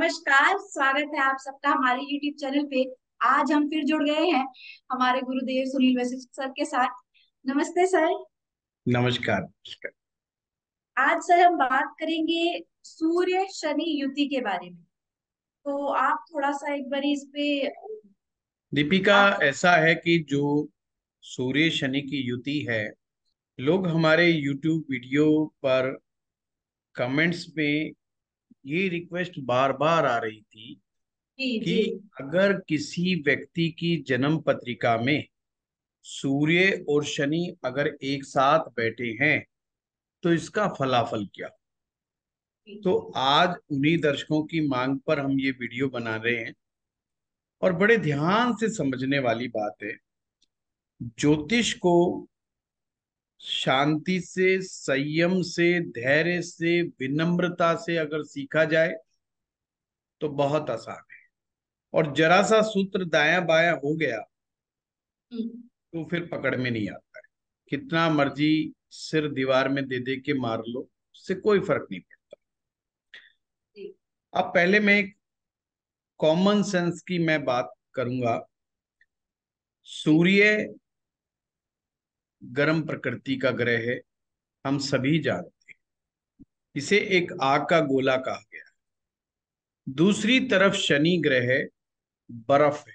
नमस्कार, स्वागत है आप सबका हमारे YouTube चैनल पे। आज हम फिर जुड़ गए हैं हमारे गुरुदेव सुनील वशिष्ठ सर के साथ। नमस्ते सर। नमस्कार नमस्कार। आज सर हम बात करेंगे सूर्य शनि युति के बारे में। तो आप थोड़ा सा एक बार इस पे दीपिका, आप। ऐसा है कि जो सूर्य शनि की युति है, लोग हमारे YouTube वीडियो पर कमेंट्स में ये रिक्वेस्ट बार बार आ रही थी जी कि जी। अगर किसी व्यक्ति की जन्म पत्रिका में सूर्य और शनि अगर एक साथ बैठे हैं तो इसका फलाफल क्या। जी तो आज उन्हीं दर्शकों की मांग पर हम ये वीडियो बना रहे हैं और बड़े ध्यान से समझने वाली बात है। ज्योतिष को शांति से, संयम से, धैर्य से, विनम्रता से अगर सीखा जाए तो बहुत आसान है। और जरा सा सूत्र दायां बायां हो गया हम्म, तो फिर पकड़ में नहीं आता है। कितना मर्जी सिर दीवार में दे दे के मार लो, उससे कोई फर्क नहीं पड़ता। जी। अब पहले मैं एक कॉमन सेंस की मैं बात करूंगा। जी सूर्य गर्म प्रकृति का ग्रह है, हम सभी जानते हैं। इसे एक आग का गोला कहा गया। दूसरी तरफ शनि ग्रह बर्फ है,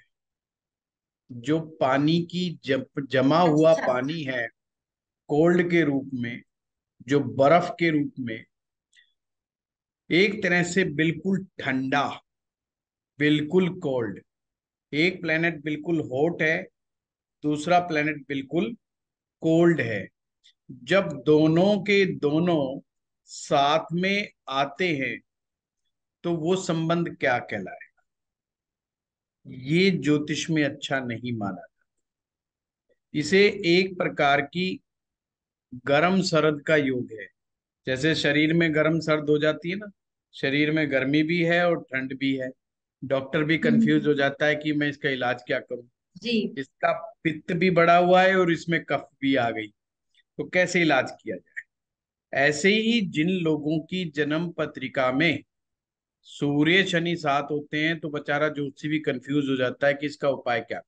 जो पानी की जमा हुआ अच्छा। पानी है, कोल्ड के रूप में, जो बर्फ के रूप में, एक तरह से बिल्कुल ठंडा, बिल्कुल कोल्ड। एक प्लेनेट बिल्कुल हॉट है, दूसरा प्लेनेट बिल्कुल कोल्ड है। जब दोनों के दोनों साथ में आते हैं तो वो संबंध क्या कहलाए। ये ज्योतिष में अच्छा नहीं माना। इसे एक प्रकार की गर्म सर्द का योग है। जैसे शरीर में गर्म सर्द हो जाती है ना, शरीर में गर्मी भी है और ठंड भी है। डॉक्टर भी कंफ्यूज हो जाता है कि मैं इसका इलाज क्या करूं। जी। इसका पित्त भी बढ़ा हुआ है और इसमें कफ भी आ गई, तो कैसे इलाज किया जाए। ऐसे ही जिन लोगों की जन्म पत्रिका में सूर्य शनि साथ होते हैं तो बेचारा ज्योतिषी भी कंफ्यूज हो जाता है कि इसका उपाय क्या।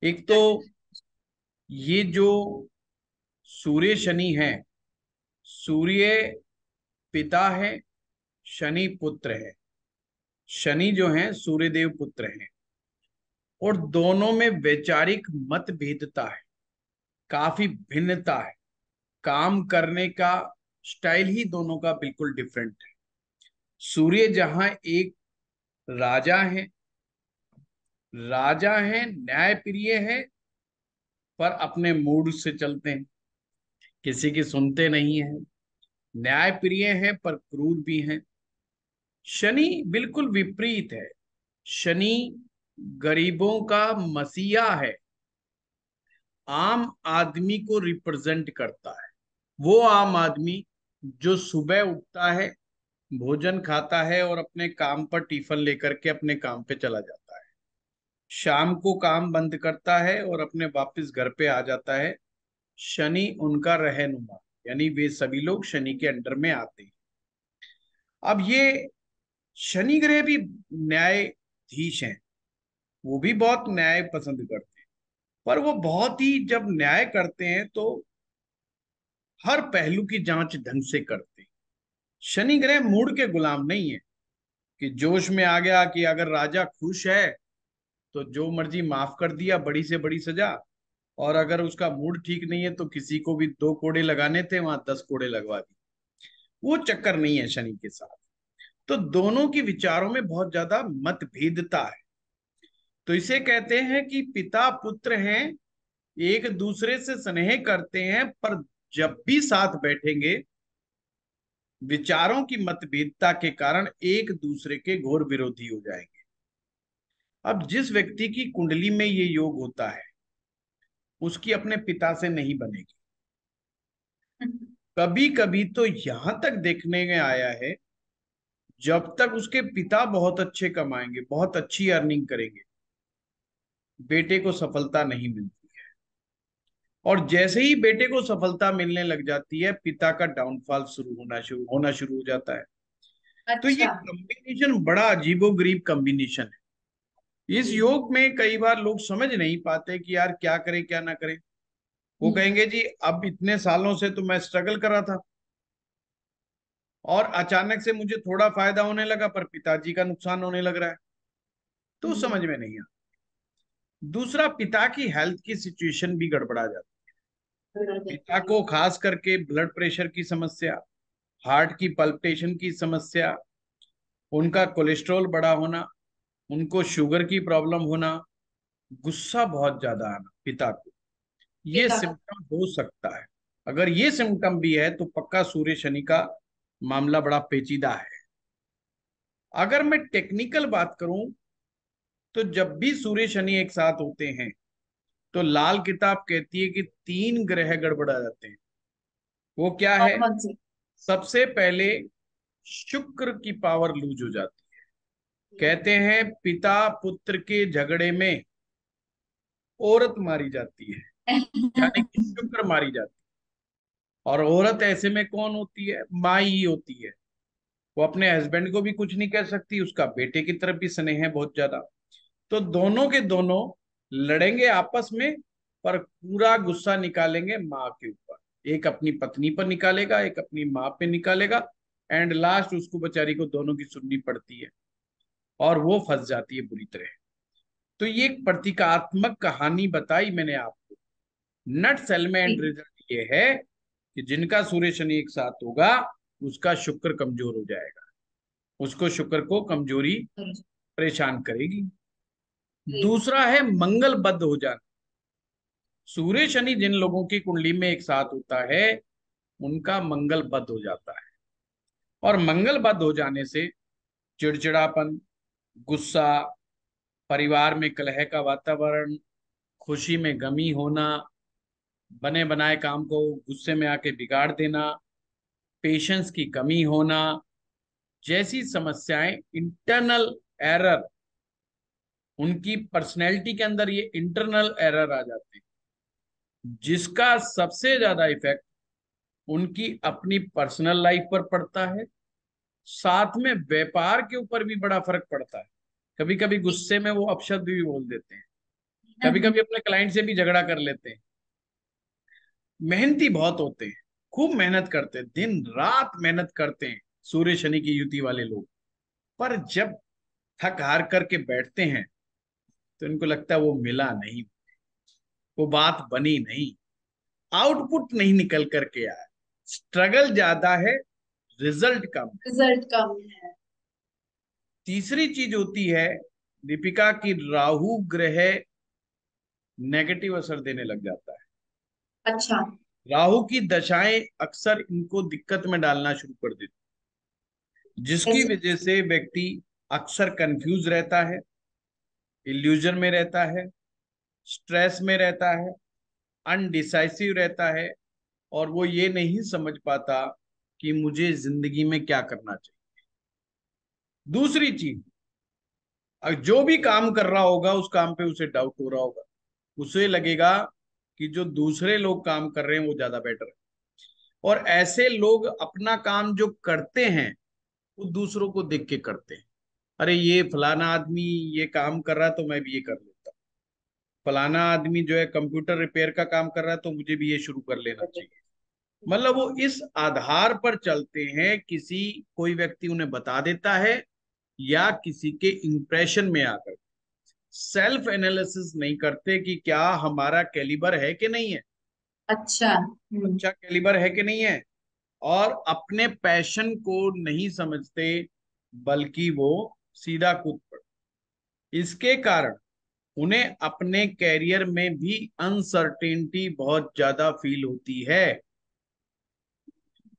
एक तो ये जो सूर्य शनि है, सूर्य पिता है, शनि पुत्र है। शनि जो है सूर्यदेव पुत्र हैं और दोनों में वैचारिक मतभेदता है, काफी भिन्नता है। काम करने का स्टाइल ही दोनों का बिल्कुल डिफरेंट है। सूर्य जहां एक राजा है, राजा है, न्यायप्रिय है, पर अपने मूड से चलते हैं, किसी की सुनते नहीं है। न्यायप्रिय है पर क्रूर भी है। शनि बिल्कुल विपरीत है। शनि गरीबों का मसीहा है, आम आदमी को रिप्रेजेंट करता है। वो आम आदमी जो सुबह उठता है, भोजन खाता है और अपने काम पर टिफिन लेकर के अपने काम पे चला जाता है, शाम को काम बंद करता है और अपने वापस घर पे आ जाता है। शनि उनका रहनुमा, यानी वे सभी लोग शनि के अंडर में आते हैं। अब ये शनि ग्रह भी न्यायाधीश हैं, वो भी बहुत न्याय पसंद करते हैं। पर वो बहुत ही जब न्याय करते हैं तो हर पहलू की जांच ढंग से करते हैं। शनि ग्रह मूड के गुलाम नहीं है कि जोश में आ गया कि अगर राजा खुश है तो जो मर्जी माफ कर दिया, बड़ी से बड़ी सजा। और अगर उसका मूड ठीक नहीं है तो किसी को भी 2 कोड़े लगाने थे, वहां 10 कोड़े लगवा दिए। वो चक्कर नहीं है शनि के साथ। तो दोनों की विचारों में बहुत ज्यादा मतभेदता है। तो इसे कहते हैं कि पिता पुत्र हैं, एक दूसरे से स्नेह करते हैं, पर जब भी साथ बैठेंगे विचारों की मतभेदता के कारण एक दूसरे के घोर विरोधी हो जाएंगे। अब जिस व्यक्ति की कुंडली में ये योग होता है उसकी अपने पिता से नहीं बनेगी। कभी कभी तो यहां तक देखने में आया है, जब तक उसके पिता बहुत अच्छे कमाएंगे, बहुत अच्छी अर्निंग करेंगे, बेटे को सफलता नहीं मिलती। और जैसे ही बेटे को सफलता मिलने लग जाती है, पिता का डाउनफॉल शुरू होना शुरू हो जाता है। तो ये अच्छा। कॉम्बिनेशन बड़ा अजीबोगरीब कॉम्बिनेशन है। इस योग में कई बार लोग समझ नहीं पाते कि यार क्या करें क्या ना करें। वो हम्म। कहेंगे जी अब इतने सालों से तो मैं स्ट्रगल कर रहा था, और अचानक से मुझे थोड़ा फायदा होने लगा, पर पिताजी का नुकसान होने लग रहा है। तो समझ हम्म। में नहीं आता। दूसरा, पिता की हेल्थ की सिचुएशन भी गड़बड़ा जाती बिगड़ है। जाती पिता है। को खास करके ब्लड प्रेशर की समस्या, हार्ट की पल्पिटेशन की समस्या, उनका कोलेस्ट्रॉल बढ़ा होना, उनको शुगर की प्रॉब्लम होना, गुस्सा बहुत ज्यादा आना पिता को, ये पिता का। सिम्टम हो सकता है। अगर ये सिम्टम भी है तो पक्का सूर्य शनि का मामला बड़ा पेचीदा है। अगर मैं टेक्निकल बात करूं, तो जब भी सूर्य शनि एक साथ होते हैं तो लाल किताब कहती है कि तीन ग्रह गड़बड़ा जाते हैं। वो क्या कौन है? कौन से? सबसे पहले शुक्र की पावर लूज हो जाती है। कहते हैं पिता पुत्र के झगड़े में औरत मारी जाती है, यानी कि शुक्र मारी जाती है। और औरत ऐसे में कौन होती है? माँ ही होती है। वो अपने हस्बैंड को भी कुछ नहीं कह सकती, उसका बेटे की तरफ भी स्नेह है बहुत ज्यादा। तो दोनों के दोनों लड़ेंगे आपस में, पर पूरा गुस्सा निकालेंगे माँ के ऊपर। एक अपनी पत्नी पर निकालेगा, एक अपनी माँ पे निकालेगा, एंड लास्ट उसको बेचारी को दोनों की सुननी पड़ती है, और वो फंस जाती है बुरी तरह। तो ये एक प्रतीकात्मक कहानी बताई मैंने आपको। नट सेल में एंड रिजल्ट ये है कि जिनका सूर्य शनि एक साथ होगा उसका शुक्र कमजोर हो जाएगा, उसको शुक्र को कमजोरी परेशान करेगी। दूसरा है मंगल बद्ध हो जाना। सूर्य शनि जिन लोगों की कुंडली में एक साथ होता है उनका मंगल बद्ध हो जाता है। और मंगल बद्ध हो जाने से चिड़चिड़ापन, गुस्सा, परिवार में कलह का वातावरण, खुशी में गमी होना, बने बनाए काम को गुस्से में आके बिगाड़ देना, पेशेंस की कमी होना, जैसी समस्याएं, इंटरनल एरर, उनकी पर्सनैलिटी के अंदर ये इंटरनल एरर आ जाते हैं, जिसका सबसे ज्यादा इफेक्ट उनकी अपनी पर्सनल लाइफ पर पड़ता है। साथ में व्यापार के ऊपर भी बड़ा फर्क पड़ता है। कभी कभी गुस्से में वो अपशब्द भी बोल देते हैं, कभी कभी अपने क्लाइंट से भी झगड़ा कर लेते हैं। मेहनती बहुत होते हैं, खूब मेहनत करते हैं, दिन रात मेहनत करते हैं सूर्य शनि की युति वाले लोग। पर जब थक हार करके बैठते हैं तो इनको लगता है वो मिला नहीं, वो बात बनी नहीं, आउटपुट नहीं निकल करके आया, स्ट्रगल ज्यादा है, रिजल्ट कम है। रिजल्ट कम है। तीसरी चीज होती है दीपिका की, राहु ग्रह नेगेटिव असर देने लग जाता है। अच्छा। राहु की दशाएं अक्सर इनको दिक्कत में डालना शुरू कर देती, जिसकी ऐसे। वजह से व्यक्ति अक्सर कंफ्यूज रहता है, इल्यूजन में रहता है, स्ट्रेस में रहता है, अनडिसाइसिव रहता है, और वो ये नहीं समझ पाता कि मुझे जिंदगी में क्या करना चाहिए। दूसरी चीज, जो भी काम कर रहा होगा उस काम पे उसे डाउट हो रहा होगा, उसे लगेगा कि जो दूसरे लोग काम कर रहे हैं वो ज्यादा बेटर है। और ऐसे लोग अपना काम जो करते हैं वो दूसरों को देख के करते हैं। अरे ये फलाना आदमी ये काम कर रहा है तो मैं भी ये कर लेता हूँ, फलाना आदमी जो है कंप्यूटर रिपेयर का काम कर रहा है तो मुझे भी ये शुरू कर लेना चाहिए। मतलब वो इस आधार पर चलते हैं, किसी कोई व्यक्ति उन्हें बता देता है या किसी के इंप्रेशन में आकर, सेल्फ एनालिसिस नहीं करते कि क्या हमारा कैलिबर है कि नहीं है, अच्छा। हम्म। अच्छा कैलिबर है कि नहीं है, और अपने पैशन को नहीं समझते, बल्कि वो सीधा कूद पड़ते। इसके कारण उन्हें अपने कैरियर में भी अनसर्टेनिटी बहुत ज्यादा फील होती है।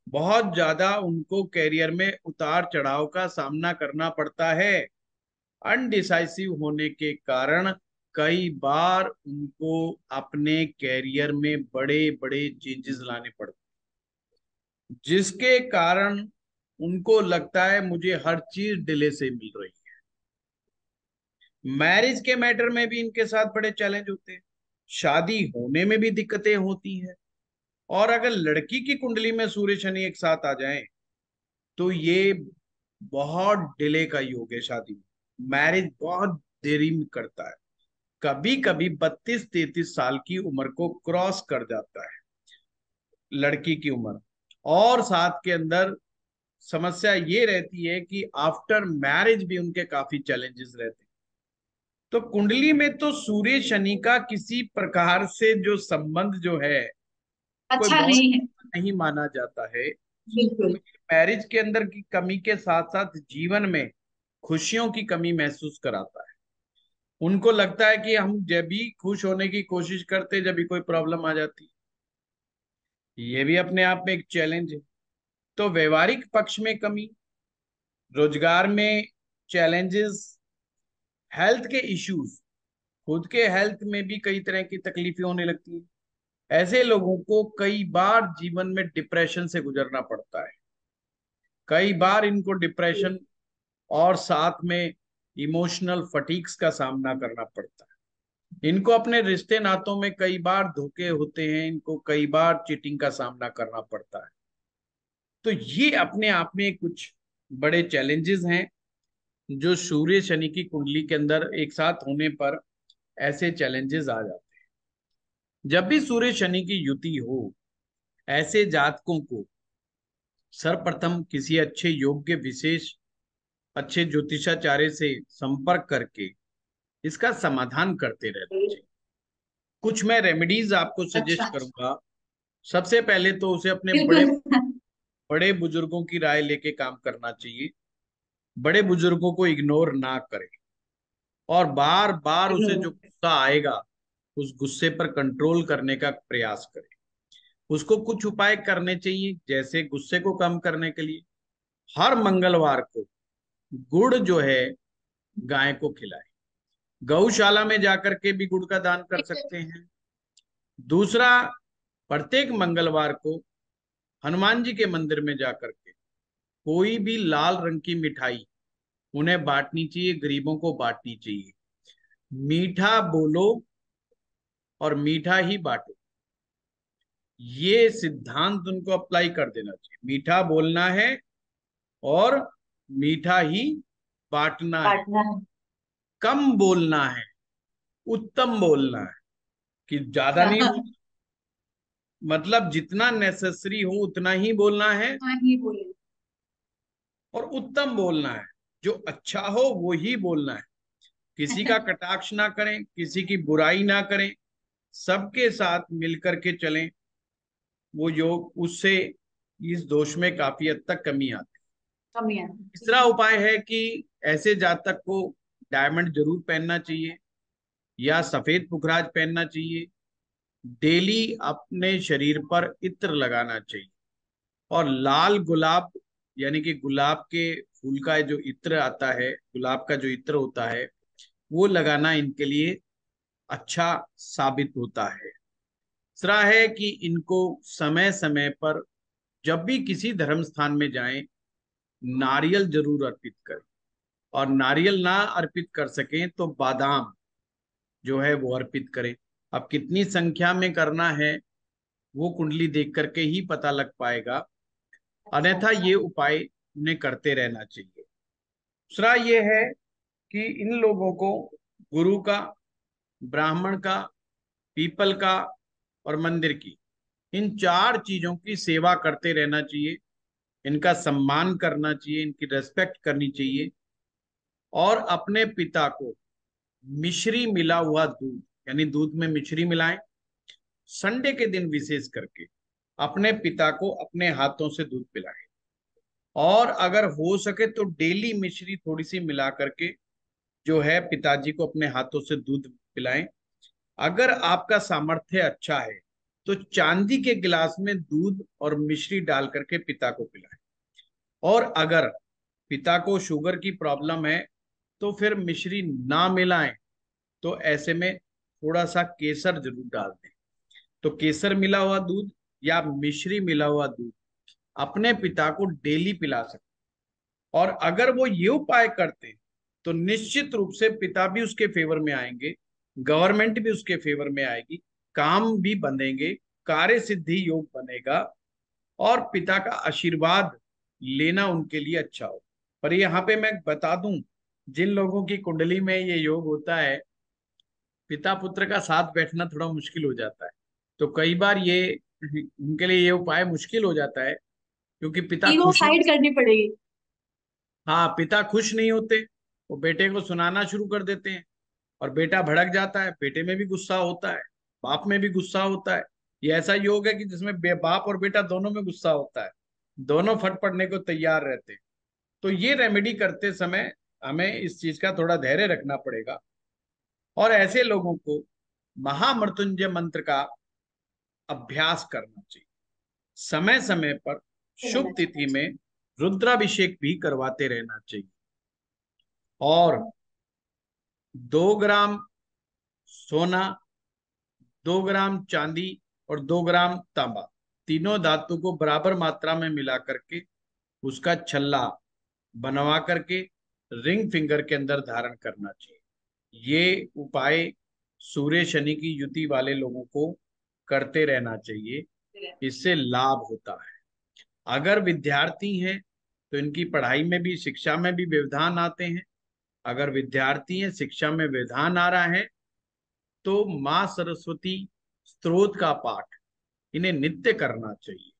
बहुत ज्यादा उनको कैरियर में उतार चढ़ाव का सामना करना पड़ता है। अनडिसाइसिव होने के कारण कई बार उनको अपने कैरियर में बड़े बड़े चेंजेस लाने पड़ते, जिसके कारण उनको लगता है मुझे हर चीज डिले से मिल रही है। मैरिज के मैटर में भी इनके साथ बड़े चैलेंज होते हैं, शादी होने में भी दिक्कतें होती हैं। और अगर लड़की की कुंडली में सूर्य शनि एक साथ आ जाएं तो ये बहुत डिले का योग है शादी में, मैरिज बहुत देरी में करता है, कभी कभी 32-33 साल की उम्र को क्रॉस कर जाता है लड़की की उम्र। और साथ के अंदर समस्या ये रहती है कि आफ्टर मैरिज भी उनके काफी चैलेंजेस रहते हैं। तो कुंडली में तो सूर्य शनि का किसी प्रकार से जो संबंध जो है, कोई अच्छा बहुत नहीं है। नहीं माना जाता है। बिल्कुल। मैरिज के अंदर की कमी के साथ साथ जीवन में खुशियों की कमी महसूस कराता है। उनको लगता है कि हम जब भी खुश होने की कोशिश करते, जब भी कोई प्रॉब्लम आ जाती, ये भी अपने आप में एक चैलेंज है। तो व्यवहारिक पक्ष में कमी, रोजगार में चैलेंजेस, हेल्थ के इश्यूज, खुद के हेल्थ में भी कई तरह की तकलीफें होने लगती हैं। ऐसे लोगों को कई बार जीवन में डिप्रेशन से गुजरना पड़ता है। कई बार इनको डिप्रेशन और साथ में इमोशनल फटीग्स का सामना करना पड़ता है। इनको अपने रिश्ते नातों में कई बार धोखे होते हैं, इनको कई बार चीटिंग का सामना करना पड़ता है। तो ये अपने आप में कुछ बड़े चैलेंजेस हैं जो सूर्य शनि की कुंडली के अंदर एक साथ होने पर ऐसे चैलेंजेस आ जाते हैं। जब भी सूर्य शनि की युति हो, ऐसे जातकों को सर्वप्रथम किसी अच्छे योग्य विशेष अच्छे ज्योतिषाचार्य से संपर्क करके इसका समाधान करते रहना चाहिए। कुछ मैं रेमेडीज आपको अच्छा। सजेस्ट करूंगा। सबसे पहले तो उसे अपने बड़े बिल्कुल। बड़े बुजुर्गों की राय लेके काम करना चाहिए। बड़े बुजुर्गों को इग्नोर ना करें, और बार बार उसे जो गुस्सा आएगा उस गुस्से पर कंट्रोल करने का प्रयास करें। उसको कुछ उपाय करने चाहिए, जैसे गुस्से को कम करने के लिए हर मंगलवार को गुड़ जो है गाय को खिलाए। गौशाला में जाकर के भी गुड़ का दान कर सकते हैं। दूसरा, प्रत्येक मंगलवार को हनुमान जी के मंदिर में जाकर के कोई भी लाल रंग की मिठाई उन्हें बांटनी चाहिए, गरीबों को बांटनी चाहिए। मीठा बोलो और मीठा ही बांटो, ये सिद्धांत उनको अप्लाई कर देना चाहिए। मीठा बोलना है और मीठा ही बांटना है। काटना है। कम बोलना है, उत्तम बोलना है, कि ज्यादा नहीं बोल, मतलब जितना नेसेसरी हो उतना ही बोलना है, हाँ ही बोले। और उत्तम बोलना है, जो अच्छा हो वो ही बोलना है। किसी का कटाक्ष ना करें, किसी की बुराई ना करें, सबके साथ मिलकर के चलें। वो योग उससे इस दोष में काफी हद तक कमी आती है। कमियां। तीसरा उपाय है कि ऐसे जातक को डायमंड जरूर पहनना चाहिए या सफेद पुखराज पहनना चाहिए। डेली अपने शरीर पर इत्र लगाना चाहिए, और लाल गुलाब यानी कि गुलाब के फूल का जो इत्र आता है, गुलाब का जो इत्र होता है, वो लगाना इनके लिए अच्छा साबित होता है। तीसरा है कि इनको समय समय पर जब भी किसी धर्म स्थान में जाएं, नारियल जरूर अर्पित करें। और नारियल ना अर्पित कर सकें तो बादाम जो है वो अर्पित करें। अब कितनी संख्या में करना है वो कुंडली देख करके ही पता लग पाएगा, अच्छा अन्यथा अच्छा। ये उपाय उन्हें करते रहना चाहिए। दूसरा ये है कि इन लोगों को गुरु का, ब्राह्मण का, पीपल का और मंदिर की, इन चार चीजों की सेवा करते रहना चाहिए। इनका सम्मान करना चाहिए, इनकी रेस्पेक्ट करनी चाहिए। और अपने पिता को मिश्री मिला हुआ दूध, यानी दूध में मिश्री मिलाएं। संडे के दिन विशेष करके अपने पिता को अपने हाथों से दूध पिलाएं। और अगर हो सके तो डेली मिश्री थोड़ी सी मिला करके जो है पिताजी को अपने हाथों से दूध पिलाएं। अगर आपका सामर्थ्य अच्छा है तो चांदी के गिलास में दूध और मिश्री डाल करके पिता को पिलाएं। और अगर पिता को शुगर की प्रॉब्लम है तो फिर मिश्री ना मिलाएं, तो ऐसे में थोड़ा सा केसर जरूर डाल दें। तो केसर मिला हुआ दूध या मिश्री मिला हुआ दूध अपने पिता को डेली पिला सकते। और अगर वो ये उपाय करते हैं तो निश्चित रूप से पिता भी उसके फेवर में आएंगे, गवर्नमेंट भी उसके फेवर में आएगी, काम भी बनेंगे, कार्य सिद्धि योग बनेगा, और पिता का आशीर्वाद लेना उनके लिए अच्छा हो। पर यहाँ पे मैं बता दूं, जिन लोगों की कुंडली में ये योग होता है, पिता पुत्र का साथ बैठना थोड़ा मुश्किल हो जाता है। तो कई बार ये उनके लिए ये उपाय मुश्किल हो जाता है, क्योंकि पिता ईगो खुश नहीं। साइड करनी पड़ेगी। हाँ, पिता खुश नहीं होते, वो बेटे को सुनाना शुरू कर देते हैं, और बेटा भड़क जाता है, बेटे में भी गुस्सा होता है, बाप में भी गुस्सा होता है। ये ऐसा योग है कि जिसमें बाप और बेटा दोनों में गुस्सा होता है, दोनों फट पड़ने को तैयार रहते हैं। तो ये रेमेडी करते समय हमें इस चीज का थोड़ा धैर्य रखना पड़ेगा, और ऐसे लोगों को महामृत्युंजय मंत्र का अभ्यास करना चाहिए। समय समय पर रहना शुभ चाहिए। तिथि में रुद्राभिषेक भी करवाते रहना चाहिए। और 2 ग्राम सोना, 2 ग्राम चांदी और 2 ग्राम तांबा, तीनों धातु को बराबर मात्रा में मिला करके उसका छल्ला बनवा करके रिंग फिंगर के अंदर धारण करना चाहिए। ये उपाय सूर्य शनि की युति वाले लोगों को करते रहना चाहिए, इससे लाभ होता है। अगर विद्यार्थी हैं तो इनकी पढ़ाई में भी, शिक्षा में भी व्यवधान आते हैं। अगर विद्यार्थी हैं, शिक्षा में व्यवधान आ रहा है, तो माँ सरस्वती स्तोत्र का पाठ इन्हें नित्य करना चाहिए।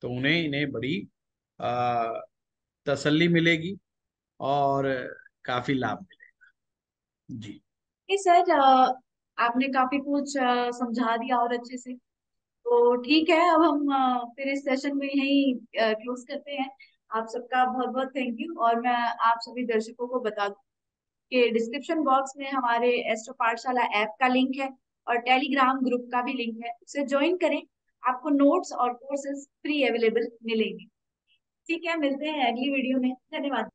तो उन्हें इन्हें बड़ी आ, तसल्ली मिलेगी, और काफी लाभ मिलेगा। जी। ये सर, आपने काफी कुछ समझा दिया और अच्छे से। तो ठीक है, अब हम फिर इस सेशन में यही क्लोज करते हैं। आप सबका बहुत बहुत थैंक यू। और मैं आप सभी दर्शकों को बता दूं कि डिस्क्रिप्शन बॉक्स में हमारे एस्ट्रो पाठशाला ऐप का लिंक है, और टेलीग्राम ग्रुप का भी लिंक है, उसे ज्वाइन करें। आपको नोट्स और कोर्सेज फ्री अवेलेबल मिलेंगे। ठीक है, मिलते हैं अगली वीडियो में। धन्यवाद।